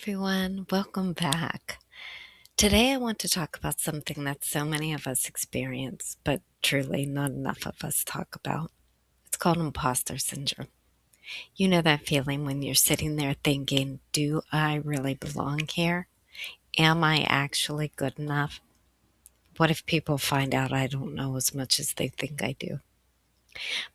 everyone, welcome back. Today I want to talk about something that so many of us experience, but truly not enough of us talk about. It's called imposter syndrome. You know that feeling when you're sitting there thinking, do I really belong here? Am I actually good enough? What if people find out I don't know as much as they think I do?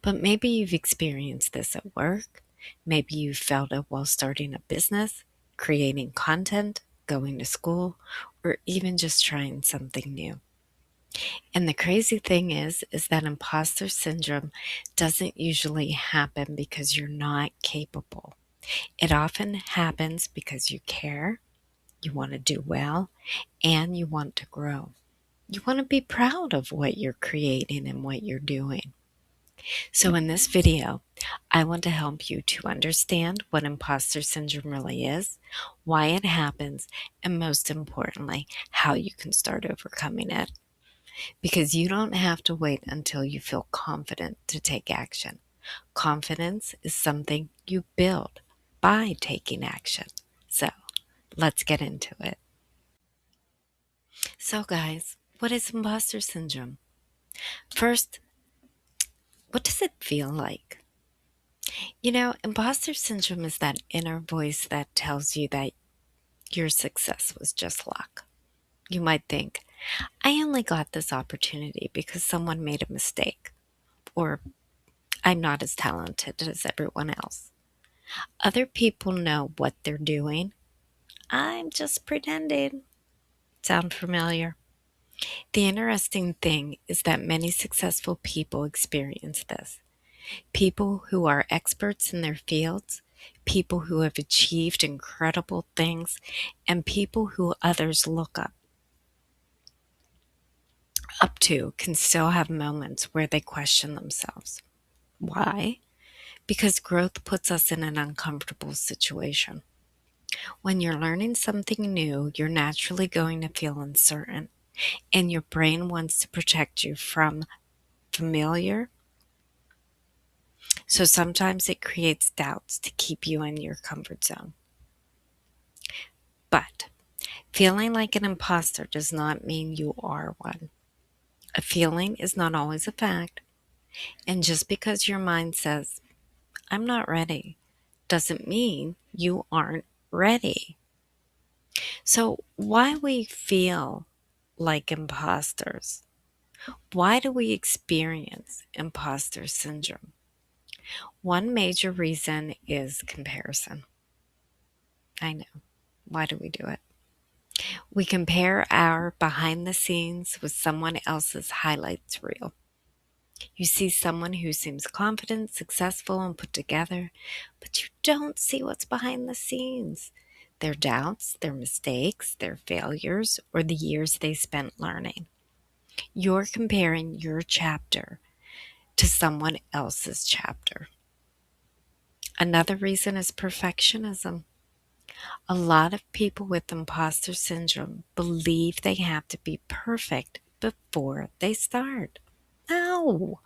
But maybe you've experienced this at work. Maybe you felt it while starting a business, creating content, going to school, or even just trying something new. And the crazy thing is that imposter syndrome doesn't usually happen because you're not capable. It often happens because you care, you want to do well, and you want to grow. You want to be proud of what you're creating and what you're doing. So, in this video, I want to help you to understand what imposter syndrome really is, why it happens, and most importantly, how you can start overcoming it. Because you don't have to wait until you feel confident to take action. Confidence is something you build by taking action. So, let's get into it. So, guys, what is imposter syndrome? First, what does it feel like? Imposter syndrome is that inner voice that tells you that your success was just luck. You might think, I only got this opportunity because someone made a mistake, or I'm not as talented as everyone else. Other people know what they're doing. I'm just pretending. Sound familiar? The interesting thing is that many successful people experience this. People who are experts in their fields, people who have achieved incredible things, and people who others look up to can still have moments where they question themselves. Why? Because growth puts us in an uncomfortable situation. When you're learning something new, you're naturally going to feel uncertain, and your brain wants to protect you from familiar. So sometimes it creates doubts to keep you in your comfort zone. But feeling like an imposter does not mean you are one. A feeling is not always a fact, and just because your mind says, I'm not ready, doesn't mean you aren't ready. So, why we feel like imposters? Why do we experience imposter syndrome? One major reason is comparison. I know. Why do we do it? We compare our behind the scenes with someone else's highlights reel. You see someone who seems confident, successful, and put together, but you don't see what's behind the scenes. Their doubts, their mistakes, their failures, or the years they spent learning. You're comparing your chapter to someone else's chapter. Another reason is perfectionism. A lot of people with imposter syndrome believe they have to be perfect before they start. No!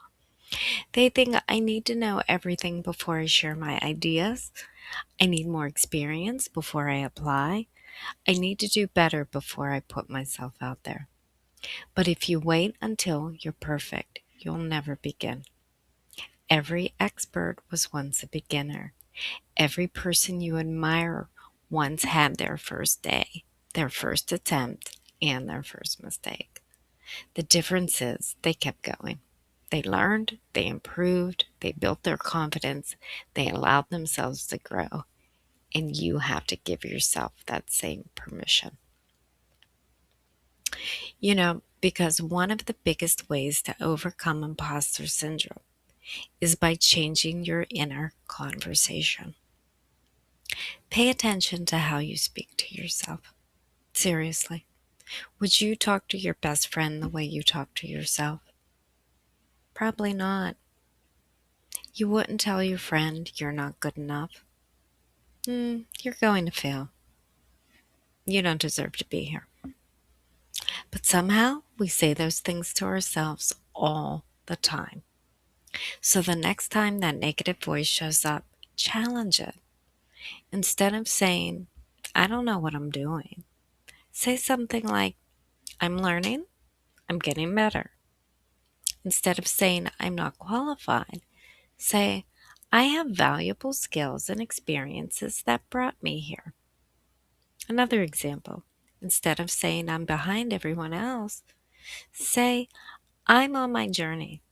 They think I need to know everything before I share my ideas. I need more experience before I apply. I need to do better before I put myself out there. But if you wait until you're perfect, you'll never begin. Every expert was once a beginner. Every person you admire once had their first day, their first attempt, and their first mistake. The difference is they kept going. They learned, they improved, they built their confidence, they allowed themselves to grow, and you have to give yourself that same permission. Because one of the biggest ways to overcome imposter syndrome is by changing your inner conversation. Pay attention to how you speak to yourself. Seriously, would you talk to your best friend the way you talk to yourself? Probably not. You wouldn't tell your friend you're not good enough. You're going to fail. You don't deserve to be here. But somehow we say those things to ourselves all the time. So the next time that negative voice shows up, challenge it. Instead of saying, I don't know what I'm doing. Say something like, I'm learning, I'm getting better. Instead of saying, I'm not qualified, say, I have valuable skills and experiences that brought me here. Another example, instead of saying, I'm behind everyone else, say, I'm on my journey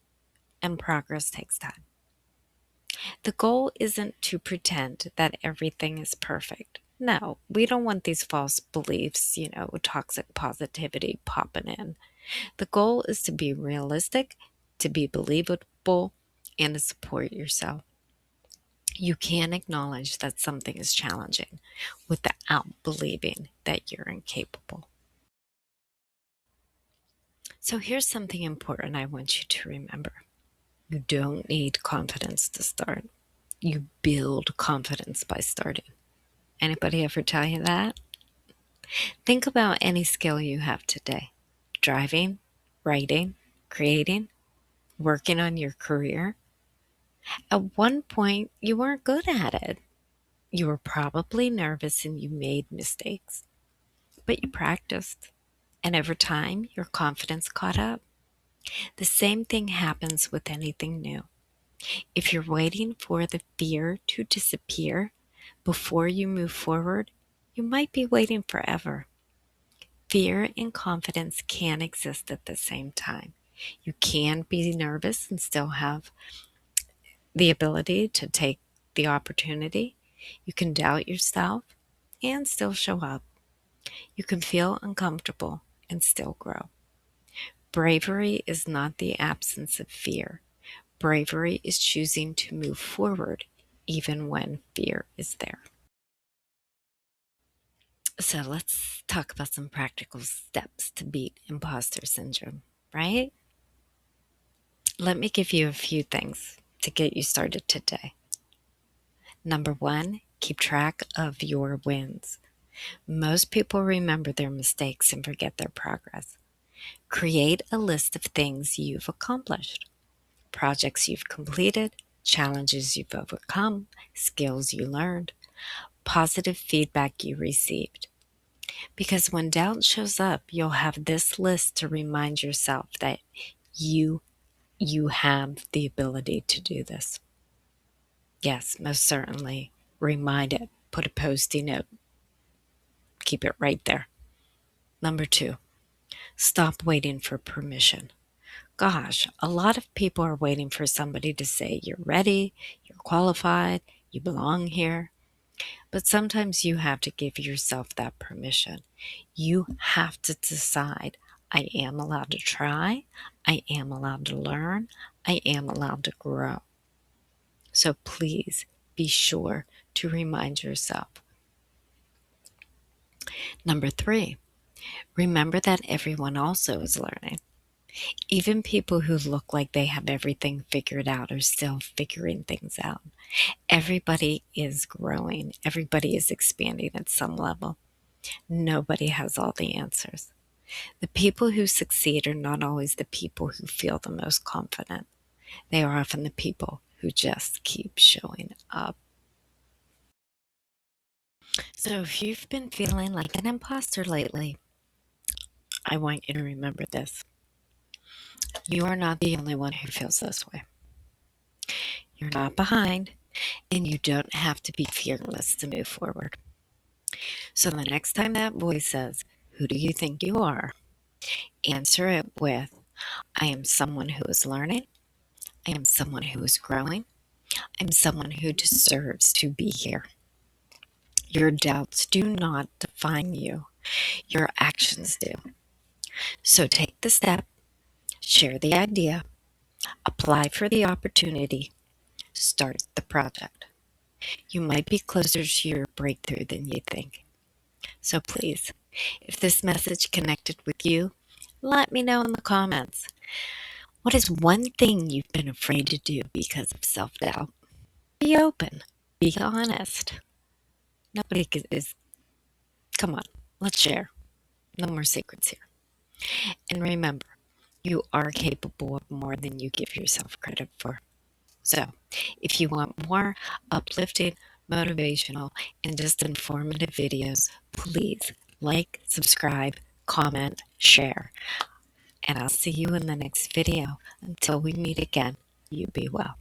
and progress takes time. The goal isn't to pretend that everything is perfect. No, we don't want these false beliefs, toxic positivity popping in. The goal is to be realistic, to be believable, and to support yourself. You can acknowledge that something is challenging without believing that you're incapable. So here's something important I want you to remember. You don't need confidence to start. You build confidence by starting. Anybody ever tell you that? Think about any skill you have today. Driving, writing, creating, working on your career. At one point, you weren't good at it. You were probably nervous and you made mistakes, but you practiced. And over time, your confidence caught up. The same thing happens with anything new. If you're waiting for the fear to disappear before you move forward, you might be waiting forever. Fear and confidence can exist at the same time. You can be nervous and still have the ability to take the opportunity. You can doubt yourself and still show up. You can feel uncomfortable and still grow. Bravery is not the absence of fear. Bravery is choosing to move forward even when fear is there. So let's talk about some practical steps to beat imposter syndrome, right? Let me give you a few things to get you started today. Number one, keep track of your wins. Most people remember their mistakes and forget their progress. Create a list of things you've accomplished, projects you've completed, challenges you've overcome, skills you learned, positive feedback you received. Because when doubt shows up, you'll have this list to remind yourself that you you have the ability to do this. Yes, most certainly. Remind it. Put a post-it note. Keep it right there. Number two, stop waiting for permission. Gosh, a lot of people are waiting for somebody to say you're ready, you're qualified, you belong here. But sometimes you have to give yourself that permission. You have to decide, I am allowed to try, I am allowed to learn, I am allowed to grow. So please be sure to remind yourself. Number three, remember that everyone also is learning. Even people who look like they have everything figured out are still figuring things out. Everybody is growing. Everybody is expanding at some level. Nobody has all the answers. The people who succeed are not always the people who feel the most confident. They are often the people who just keep showing up. So if you've been feeling like an imposter lately, I want you to remember this. You are not the only one who feels this way. You're not behind, and you don't have to be fearless to move forward. So the next time that voice says, who do you think you are? Answer it with, I am someone who is learning. I am someone who is growing. I'm someone who deserves to be here. Your doubts do not define you. Your actions do. So take the step, share the idea, apply for the opportunity, start the project. You might be closer to your breakthrough than you think. So please, if this message connected with you, let me know in the comments. What is one thing you've been afraid to do because of self-doubt? Be open. Be honest. Nobody is, come on, let's share. No more secrets here. And remember, you are capable of more than you give yourself credit for. So, if you want more uplifting, motivational, and just informative videos, please like, subscribe, comment, share. And I'll see you in the next video. Until we meet again, you be well.